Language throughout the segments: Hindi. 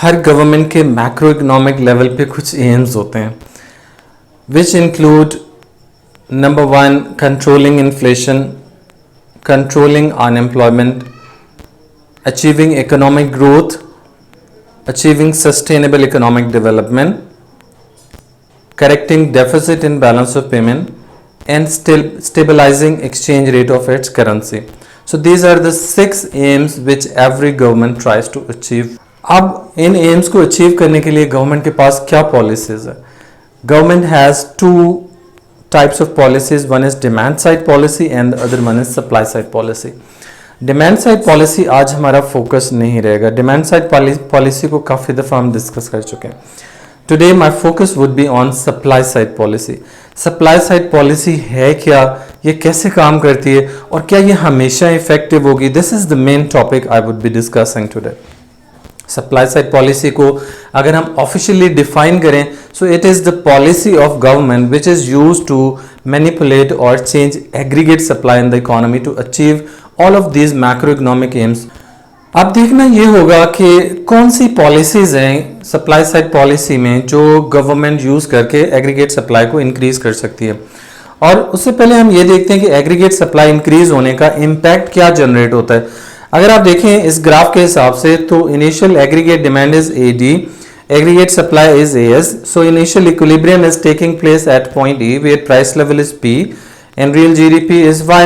हर गवर्नमेंट के मैक्रो इकोनॉमिक लेवल पे कुछ एम्स होते हैं which include number 1 controlling inflation, controlling unemployment, achieving economic growth, achieving sustainable economic development, correcting deficit in balance of payment, and still stabilizing exchange rate of its currency. So these are the 6 aims which every government tries to achieve. अब इन aims को achieve करने के लिए government के पास क्या policies है? Government has 2 types of policies. One is demand side policy and the other one is supply side policy. Demand side policy आज हमारा फोकस नहीं रहेगा. डिमांड साइड पॉलिसी को काफ़ी दफ़ा हम डिस्कस कर चुके हैं. Today my focus would be on supply side policy. Supply side policy है क्या, ये कैसे काम करती है और क्या ये हमेशा इफेक्टिव होगी? This is the main topic I would be discussing today. Supply side policy को अगर हम ऑफिशियली डिफाइन करें, so it is the policy of government which is used to manipulate or change aggregate supply in the economy to achieve all of these macro economic aims. अब देखना ये होगा कि कौन सी पॉलिसीज हैं सप्लाई साइड पॉलिसी में जो गवर्नमेंट यूज करके एग्रीगेट सप्लाई को इंक्रीज कर सकती है. और उससे पहले हम ये देखते हैं कि एग्रीगेट सप्लाई इंक्रीज होने का इम्पैक्ट क्या जनरेट होता है. अगर आप देखें इस ग्राफ के हिसाब से तो initial aggregate demand is AD, aggregate supply is AS. So initial equilibrium is taking place at point E where price level is P and real GDP is Y.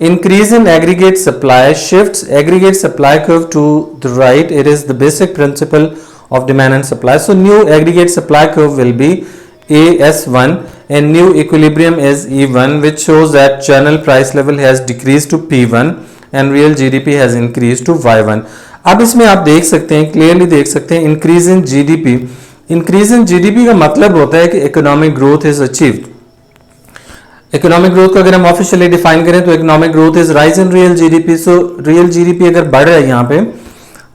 Increase in aggregate supply shifts aggregate supply curve to the right. It is the basic principle of demand and supply. So new aggregate supply curve will be AS1 and new equilibrium is E1, which shows that channel price level has decreased to P1 and real GDP has increased to Y1. अब इसमें आप देख सकते हैं, क्लियरली देख सकते हैं, increase in GDP. Increase in GDP का मतलब होता है कि economic growth is achieved. Economic growth को अगर हम ऑफिशियली डिफाइन करें तो economic growth is rise in real GDP. So real GDP अगर बढ़ रहा है यहाँ पे,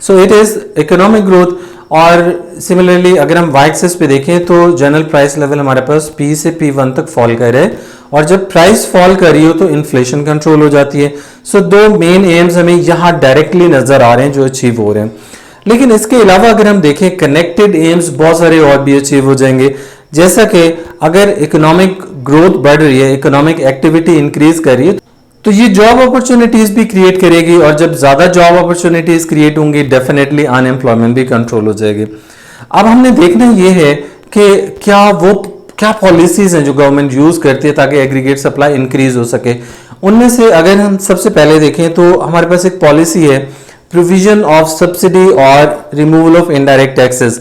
सो इट इज इकोनॉमिक ग्रोथ. और सिमिलरली अगर हम वाई एक्सिस पे देखें तो जनरल प्राइस लेवल हमारे पास P से P1 तक फॉल कर रहे हैं और जब प्राइस फॉल कर रही हो तो इन्फ्लेशन कंट्रोल हो जाती है. सो 2 मेन एम्स हमें यहाँ डायरेक्टली नजर आ रहे हैं जो अचीव हो रहे हैं. लेकिन इसके अलावा अगर हम देखें कनेक्टेड एम्स बहुत सारे और भी अचीव हो जाएंगे. जैसा कि अगर इकोनॉमिक ग्रोथ बढ़ रही है, इकोनॉमिक एक्टिविटी इंक्रीज कर रही है, तो ये जॉब अपॉर्चुनिटीज भी क्रिएट करेगी और जब ज्यादा जॉब अपॉर्चुनिटीज क्रिएट होंगी डेफिनेटली अनएम्प्लॉयमेंट भी कंट्रोल हो जाएगी. अब हमने देखना ये है कि क्या पॉलिसीज हैं जो गवर्नमेंट यूज करती है ताकि एग्रीगेट सप्लाई इंक्रीज हो सके. उनमें से अगर हम सबसे पहले देखें तो हमारे पास एक पॉलिसी है प्रोविजन ऑफ सब्सिडी और removal of indirect taxes.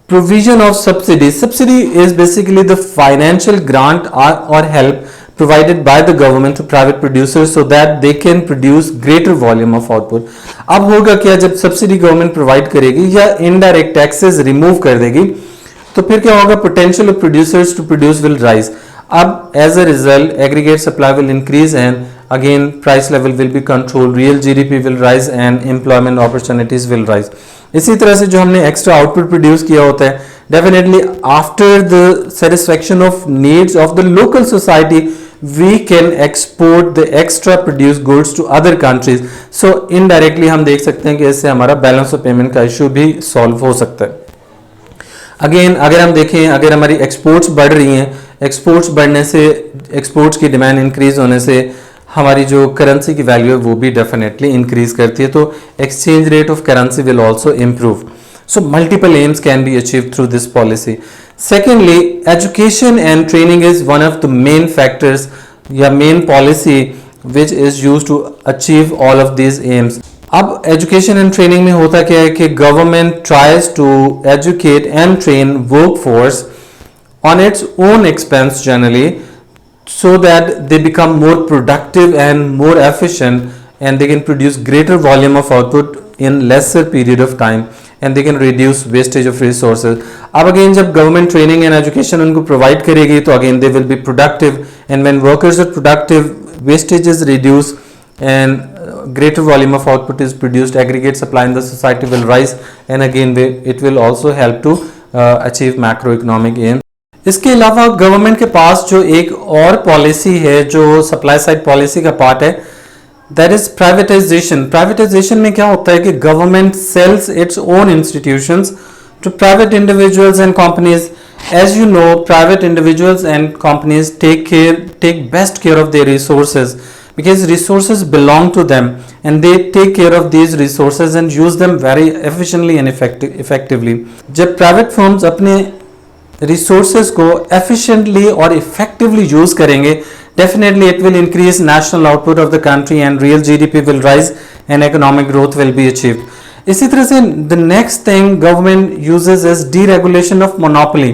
Provision of subsidy is basically the financial grant or help provided by the government to private producers so that they can produce greater volume of output. अब होगा क्या, जब सब्सिडी गवर्नमेंट प्रोवाइड करेगी या इनडायरेक्ट टैक्सेस रिमूव कर देगी तो फिर क्या होगा, potential of producers to produce will rise. अब as a result aggregate supply will increase and again price level will be control, real GDP will rise and employment opportunities will rise. इसी तरह से जो हमने एक्स्ट्रा आउटपुट प्रोड्यूस किया होता है definitely after the satisfaction of needs of the local society we can export the extra produced goods to other countries. So indirectly हम देख सकते हैं कि इससे हमारा बैलेंस ऑफ पेमेंट का इशू भी सॉल्व हो सकता है. अगेन अगर हम देखें, अगर हमारी एक्सपोर्ट्स बढ़ रही हैं, एक्सपोर्ट्स बढ़ने से, एक्सपोर्ट्स की डिमांड इंक्रीज होने से हमारी जो करेंसी की वैल्यू है वो भी डेफिनेटली इंक्रीज करती है. तो exchange rate of currency will also improve. So multiple aims can be achieved through this policy. Secondly, education and training is one of the main factors या main policy which is used to achieve all of these aims. अब education and training में होता क्या है कि government tries to educate and train workforce on its own expense generally so that they become more productive and more efficient and they can produce greater volume of output in lesser period of time and they can reduce wastage of resources. अब again जब government training and education उनको provide करेगी तो again they will be productive and when workers are productive wastage is reduced and greater volume of output is produced, aggregate supply in the society will rise and again it will also help to achieve macroeconomic aims. इसके अलावा गवर्नमेंट के पास जो एक और पॉलिसी है जो सप्लाई साइड पॉलिसी का पार्ट है, दैट इज प्राइवेटाइजेशन. प्राइवेटाइजेशन में क्या होता है कि government sells its own institutions to private individuals and companies. As you know, private individuals and companies take best care of their resources, because resources belong to them and they take care of these resources and use them very efficiently and effectively. जब private firms अपने resources को efficiently और effectively use करेंगे, definitely it will increase national output of the country and real GDP will rise and economic growth will be achieved. इसी तरह से the next thing government uses is deregulation of monopoly.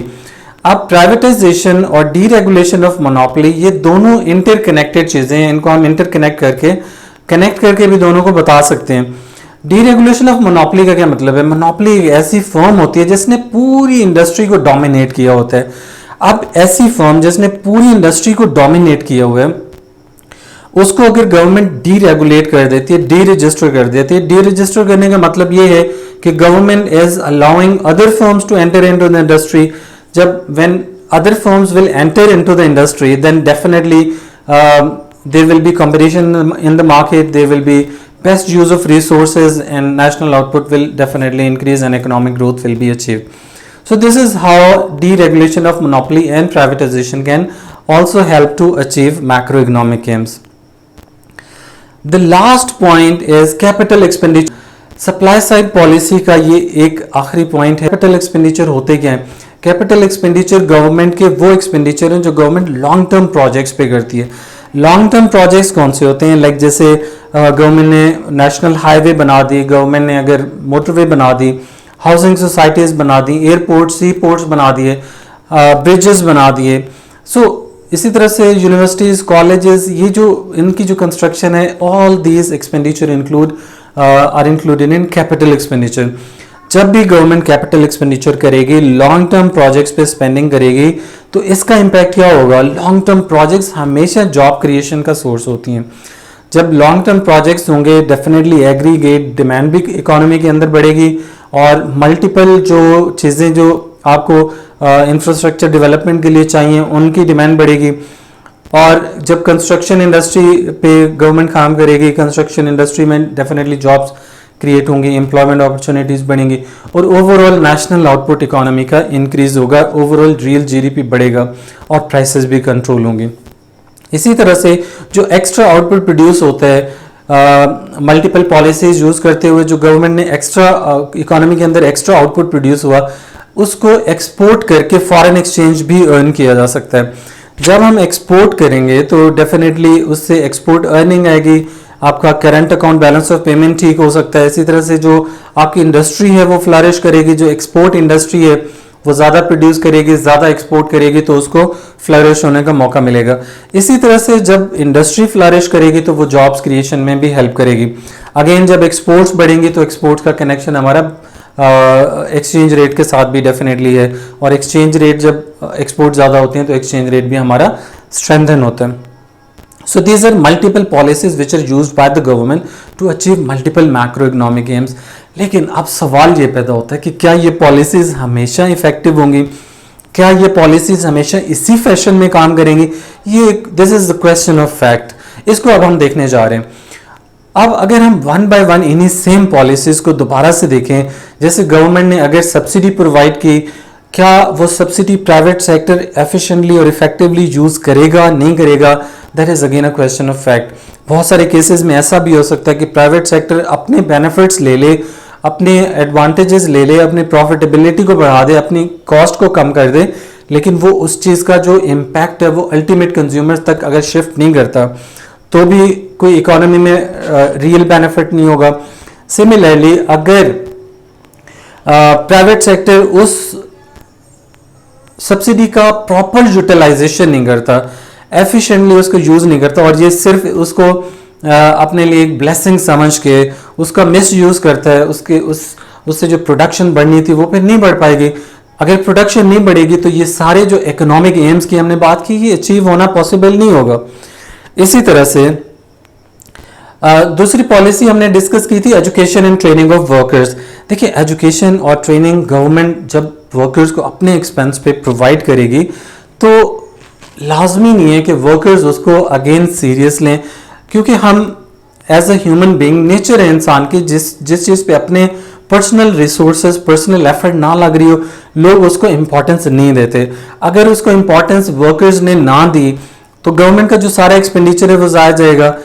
अब प्राइवेटाइजेशन और डीरेगुलेशन ऑफ मोनोपोली, ये दोनों इंटरकनेक्टेड चीज़ें हैं, इनको हम इंटरकनेक्ट करके भी दोनों को बता सकते हैं. डीरेगुलेशन ऑफ मोनोपोली का क्या मतलब है? मोनोपोली एक ऐसी फर्म होती है जिसने पूरी इंडस्ट्री को डोमिनेट किया होता है. अब ऐसी फर्म जिसने पूरी इंडस्ट्री को डोमिनेट किया हुआ है, उसको अगर गवर्नमेंट डीरेगुलेट कर देती है, डी रजिस्टर कर देती है. डी रजिस्टर करने का मतलब ये है कि government is allowing other firms to enter into the industry. जब when other firms will enter into the industry, then definitely there will be competition in the market, there will be best use of resources and national output will definitely increase and economic growth will be achieved. So this is how deregulation of monopoly and privatization can also help to achieve macroeconomic aims. The last point is capital expenditure. Supply side policy का ये एक आखिरी पॉइंट है. कैपिटल एक्सपेंडिचर होते क्या है? कैपिटल एक्सपेंडिचर गवर्नमेंट के वो एक्सपेंडिचर हैं जो गवर्नमेंट लॉन्ग टर्म प्रोजेक्ट्स पे करती है. लॉन्ग टर्म प्रोजेक्ट्स कौन से होते हैं? लाइक जैसे गवर्नमेंट ने नेशनल हाईवे बना दी, गवर्नमेंट ने अगर मोटरवे बना दी, हाउसिंग सोसाइटीज बना दी, एयरपोर्ट सी पोर्ट्स बना दिए, ब्रिजेस बना दिए. सो इसी तरह से यूनिवर्सिटीज, कॉलेजेस, ये जो इनकी जो कंस्ट्रक्शन है, all these expenditure are included in capital expenditure. जब भी गवर्नमेंट कैपिटल एक्सपेंडिचर करेगी, लॉन्ग टर्म प्रोजेक्ट्स पे स्पेंडिंग करेगी, तो इसका इम्पैक्ट क्या होगा? लॉन्ग टर्म प्रोजेक्ट्स हमेशा जॉब क्रिएशन का सोर्स होती हैं. जब लॉन्ग टर्म प्रोजेक्ट्स होंगे, डेफिनेटली एग्रीगेट डिमांड भी इकोनॉमी के अंदर बढ़ेगी और मल्टीपल जो चीज़ें जो आपको इंफ्रास्ट्रक्चर डेवलपमेंट के लिए चाहिए, उनकी डिमांड बढ़ेगी. और जब कंस्ट्रक्शन इंडस्ट्री पे गवर्नमेंट काम करेगी, कंस्ट्रक्शन इंडस्ट्री में डेफिनेटली जॉब्स क्रिएट होंगी, एम्प्लॉयमेंट अपॉर्चुनिटीज बढ़ेंगी और ओवरऑल नेशनल आउटपुट इकोनॉमी का इंक्रीज होगा, ओवरऑल रियल जीडीपी बढ़ेगा और प्राइसेस भी कंट्रोल होंगे. इसी तरह से जो एक्स्ट्रा आउटपुट प्रोड्यूस होता है मल्टीपल पॉलिसीज यूज करते हुए, जो गवर्नमेंट ने एक्स्ट्रा इकोनॉमी के अंदर एक्स्ट्रा आउटपुट प्रोड्यूस हुआ, उसको एक्सपोर्ट करके फॉरेन एक्सचेंज भी अर्न किया जा सकता है. जब हम एक्सपोर्ट करेंगे तो डेफिनेटली उससे एक्सपोर्ट अर्निंग आएगी, आपका current account balance of payment ठीक हो सकता है. इसी तरह से जो आपकी इंडस्ट्री है वो फ्लरिश करेगी, जो एक्सपोर्ट इंडस्ट्री है वो ज़्यादा प्रोड्यूस करेगी, ज़्यादा एक्सपोर्ट करेगी, तो उसको फ्लरिश होने का मौका मिलेगा. इसी तरह से जब इंडस्ट्री फ्लरिश करेगी तो वो जॉब्स क्रिएशन में भी हेल्प करेगी. अगेन जब एक्सपोर्ट्स बढ़ेंगी तो एक्सपोर्ट्स का कनेक्शन हमारा एक्सचेंज रेट के साथ भी डेफिनेटली है, और एक्सचेंज रेट जब एक्सपोर्ट ज़्यादा होते हैं तो एक्सचेंज रेट भी हमारा स्ट्रेंथन होता है. So these are multiple policies which are used by the government to achieve multiple macroeconomic aims. लेकिन अब सवाल ये पैदा होता है कि क्या ये पॉलिसीज हमेशा इफेक्टिव होंगी? क्या ये पॉलिसीज हमेशा इसी फैशन में काम करेंगी? ये this is the question of fact. इसको अब हम देखने जा रहे हैं. अब अगर हम वन बाय वन इन्हीं सेम पॉलिसीज को दोबारा से देखें, जैसे गवर्नमेंट ने अगर सब्सिडी प्रोवाइड की, क्या वो सब्सिडी प्राइवेट सेक्टर एफिशिएंटली और इफेक्टिवली यूज करेगा, नहीं करेगा? That is again a question of fact. बहुत सारे केसेस में ऐसा भी हो सकता है कि प्राइवेट सेक्टर अपने बेनिफिट्स ले ले, अपने एडवांटेजेस ले ले, अपनी प्रॉफिटेबिलिटी को बढ़ा दे, अपनी कॉस्ट को कम कर दे, लेकिन वो उस चीज़ का जो इम्पैक्ट है वो अल्टीमेट कंज्यूमर्स तक अगर शिफ्ट नहीं करता तो भी कोई इकोनॉमी में रियल बेनिफिट नहीं होगा. सिमिलरली अगर प्राइवेट सेक्टर उस सब्सिडी का प्रॉपर यूटिलाइजेशन नहीं करता, एफिशिएंटली उसको यूज नहीं करता, और ये सिर्फ उसको अपने लिए एक ब्लेसिंग समझ के उसका मिस यूज करता है, उससे जो प्रोडक्शन बढ़नी थी वो फिर नहीं बढ़ पाएगी. अगर प्रोडक्शन नहीं बढ़ेगी तो ये सारे जो इकोनॉमिक एम्स की हमने बात की, ये अचीव होना पॉसिबल नहीं होगा. इसी तरह से दूसरी पॉलिसी हमने डिस्कस की थी education and training of workers. देखिए एजुकेशन और ट्रेनिंग गवर्नमेंट जब वर्कर्स को अपने एक्सपेंस पे प्रोवाइड करेगी तो लाजमी नहीं है कि वर्कर्स उसको अगेन सीरियस लें, क्योंकि हम as a human being nature है इंसान की जिस चीज़ पे अपने पर्सनल रिसोर्सेज, पर्सनल एफर्ट ना लग रही हो, लोग उसको इंपॉर्टेंस नहीं देते। अगर उसको इंपॉर्टेंस वर्कर्स ने ना दी तो गवर्नमेंट का जो सारा एक्सपेंडिचर है वो ज़ाया जाएगा।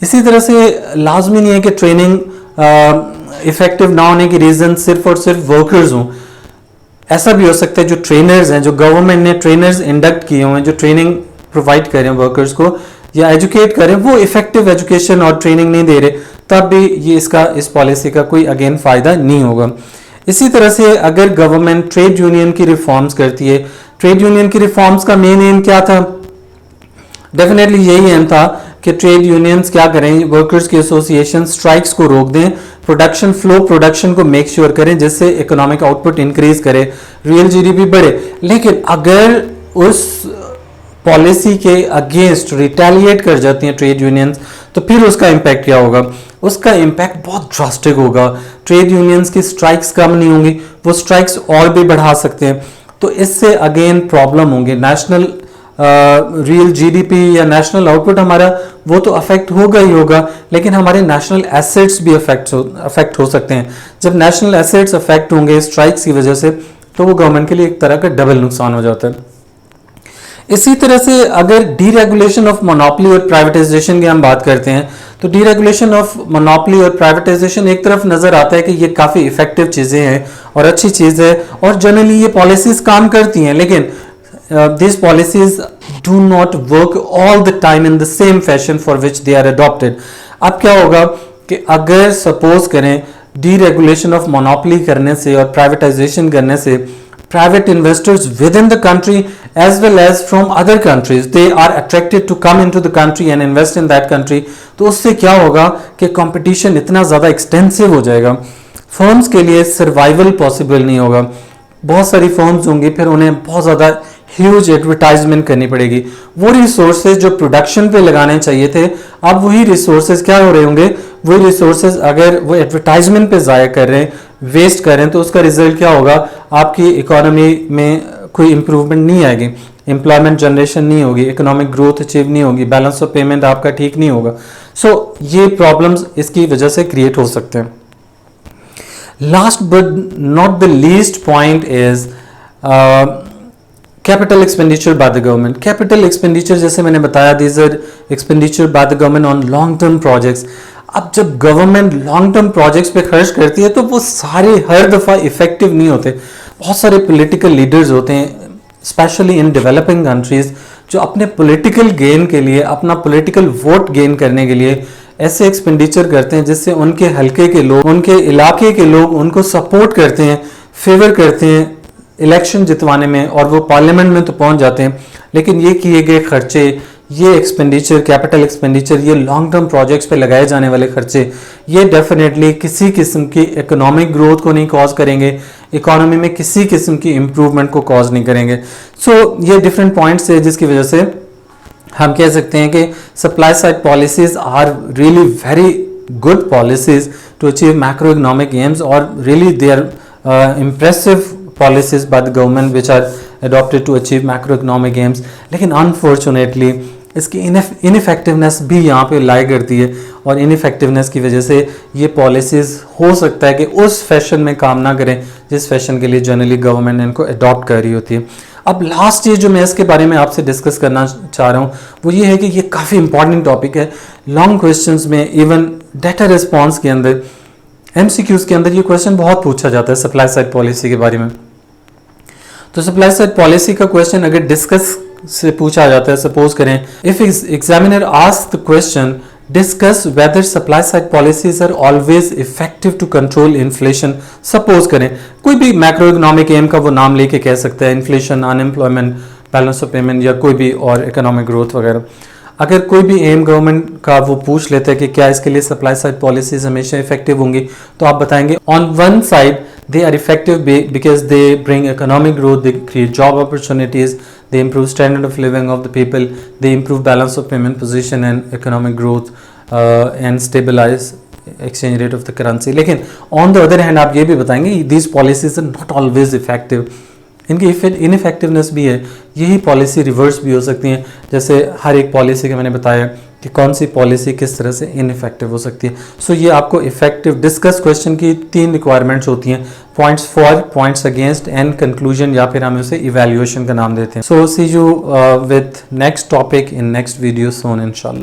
इसी तरह से लाजमी नहीं है कि ट्रेनिंग इफेक्टिव ना होने की रीज़न सिर्फ और सिर्फ वर्कर्स हों। ऐसा भी हो सकता है जो ट्रेनर्स हैं, जो गवर्नमेंट ने ट्रेनर्स इंडक्ट किए हुए हैं, जो ट्रेनिंग प्रोवाइड कर रहे हैं वर्कर्स को या एजुकेट कर रहे हैं, वो इफेक्टिव एजुकेशन और ट्रेनिंग नहीं दे रहे, तब भी ये इस पॉलिसी का कोई अगेन फ़ायदा नहीं होगा। इसी तरह से अगर गवर्नमेंट ट्रेड यूनियन की रिफॉर्म्स करती है, ट्रेड यूनियन की रिफॉर्म्स का मेन एम क्या था? डेफिनेटली यही एम था कि ट्रेड यूनियंस क्या करें, वर्कर्स की एसोसिएशन स्ट्राइक्स को रोक दें, प्रोडक्शन फ्लो, प्रोडक्शन को मेक श्योर करें जिससे इकोनॉमिक आउटपुट इंक्रीज करे, रियल जीडीपी बढ़े। लेकिन अगर उस पॉलिसी के अगेंस्ट रिटेलिएट कर जाती हैं ट्रेड यूनियंस, तो फिर उसका इम्पैक्ट क्या होगा? उसका इम्पैक्ट बहुत ड्रास्टिक होगा। ट्रेड यूनियंस की स्ट्राइक्स कम नहीं होंगी, वो स्ट्राइक्स और भी बढ़ा सकते हैं। तो इससे अगेन प्रॉब्लम होंगे। नेशनल रियल जीडीपी या नेशनल आउटपुट हमारा वो तो अफेक्ट होगा ही होगा, लेकिन हमारे नेशनल एसेट्स भी अफेक्ट हो सकते हैं। जब नेशनल एसेट्स अफेक्ट होंगे स्ट्राइक्स की वजह से, तो वो गवर्नमेंट के लिए एक तरह का डबल नुकसान हो जाता है। इसी तरह से अगर डीरेगुलेशन ऑफ मोनोपोली और प्राइवेटाइजेशन की हम बात करते हैं, तो डीरेगुलेशन ऑफ मोनोपोली और प्राइवेटाइजेशन एक तरफ नजर आता है कि ये काफ़ी इफेक्टिव चीज़ें हैं और अच्छी चीज़ है और जनरली ये पॉलिसीज काम करती हैं, लेकिन these policies do not work all the time in the same fashion for which they are adopted। अब क्या होगा कि अगर सपोज करें डीरेगुलेशन ऑफ मोनोपोली करने से और प्राइवेटाइजेशन करने से private investors with in the country as well as from other countries they are attracted to come into the country and invest in that country, तो उससे क्या होगा कि कंपटीशन इतना ज़्यादा एक्सटेंसिव हो जाएगा, फर्म्स के लिए सर्वाइवल पॉसिबल नहीं होगा। बहुत सारी फर्म्स होंगी, फिर उन्हें बहुत ज़्यादा ह्यूज एडवर्टाइजमेंट करनी पड़ेगी। वो रिसोर्सेज जो प्रोडक्शन पे लगाने चाहिए थे, अब वही रिसोर्सेज क्या हो रहे होंगे? वही रिसोर्सेज अगर वो एडवर्टाइजमेंट पे ज़ाया कर रहे हैं, वेस्ट कर रहे हैं, तो उसका रिजल्ट क्या होगा? आपकी इकोनॉमी में कोई इंप्रूवमेंट नहीं आएगी, एम्प्लॉयमेंट जनरेशन नहीं होगी, इकोनॉमिक ग्रोथ अचीव नहीं होगी, बैलेंस ऑफ पेमेंट आपका ठीक नहीं होगा। सो ये प्रॉब्लम्स इसकी वजह से क्रिएट हो सकते हैं। Last but not the least point is capital expenditure by the government. Capital expenditure जैसे मैंने बताया, these are expenditure by the government on long term projects. अब जब गवर्नमेंट लॉन्ग टर्म प्रोजेक्ट्स पे खर्च करती है तो वो सारे हर दफ़ा इफेक्टिव नहीं होते। बहुत सारे पॉलिटिकल लीडर्स होते हैं स्पेशली इन डेवलपिंग कंट्रीज जो अपने पॉलिटिकल गेन के लिए, अपना पॉलिटिकल वोट गेन करने के लिए ऐसे एक्सपेंडिचर करते हैं जिससे उनके हल्के के लोग, उनके इलाके के लोग उनको सपोर्ट करते हैं, फेवर करते हैं इलेक्शन जितवाने में, और वो पार्लियामेंट में तो पहुंच जाते हैं। लेकिन ये किए गए खर्चे, ये एक्सपेंडिचर, कैपिटल एक्सपेंडिचर, ये लॉन्ग टर्म प्रोजेक्ट्स पे लगाए जाने वाले खर्चे, ये डेफिनेटली किसी किस्म की इकोनॉमिक ग्रोथ को नहीं कॉज करेंगे, इकोनॉमी में किसी किस्म की इंप्रूवमेंट को कॉज नहीं करेंगे। सो ये डिफरेंट पॉइंट्स है जिसकी वजह से हम कह सकते हैं कि supply side policies are really very good policies to achieve macro economic aims, और really they are impressive policies by the government which are adopted to achieve macroeconomic aims। लेकिन अनफॉर्चुनेटली इसकी इनफेक्टिवनेस भी यहाँ पे लाई करती है, और इनफेक्टिवनेस की वजह से ये पॉलिसीज़ हो सकता है कि उस फैशन में काम ना करें जिस फैशन के लिए जनरली गवर्नमेंट इनको अडॉप्ट कर रही होती है। अब लास्ट चीज़ जो मैं इसके बारे में आपसे डिस्कस करना चाह रहा हूँ वो ये है कि ये काफ़ी इंपॉर्टेंट टॉपिक है। लॉन्ग क्वेश्चंस में, इवन डाटा रिस्पॉन्स के अंदर, MCQs के अंदर ये क्वेश्चन बहुत पूछा जाता है सप्लाई साइड पॉलिसी के बारे में। तो सप्लाई साइड पॉलिसी का क्वेश्चन अगर डिस्कस से पूछा जाता है, सपोज करें if examiner ask the question discuss whether supply side policies are always effective to control inflation. Suppose करें कोई भी मैक्रो इकोनॉमिक एम का वो नाम लेके कह सकता है, inflation, unemployment, balance of payment, या कोई भी और इकोनॉमिक ग्रोथ वगैरह। अगर कोई भी एम गवर्नमेंट का वो पूछ लेते हैं कि क्या इसके लिए सप्लाई साइड पॉलिसीज हमेशा इफेक्टिव होंगी, तो आप बताएंगे on one side they are effective because they bring economic growth, they create job opportunities, they improve standard of living of the people, they improve balance of payment position and economic growth and stabilize exchange rate of the currency। लेकिन on the other hand आप ये भी बताएंगे these policies are not always effective, इनकी इनफेक्टिवनेस भी है। यही पॉलिसी रिवर्स भी हो सकती हैं, जैसे हर एक पॉलिसी का मैंने बताया कि कौन सी पॉलिसी किस तरह से इनइफेक्टिव हो सकती है। सो ये आपको इफेक्टिव डिस्कस क्वेश्चन की 3 रिक्वायरमेंट्स होती हैं, points for, points against and conclusion, या फिर हम उसे इवैल्यूएशन का नाम देते हैं। So see you with next topic in next video soon इंशाल्लाह।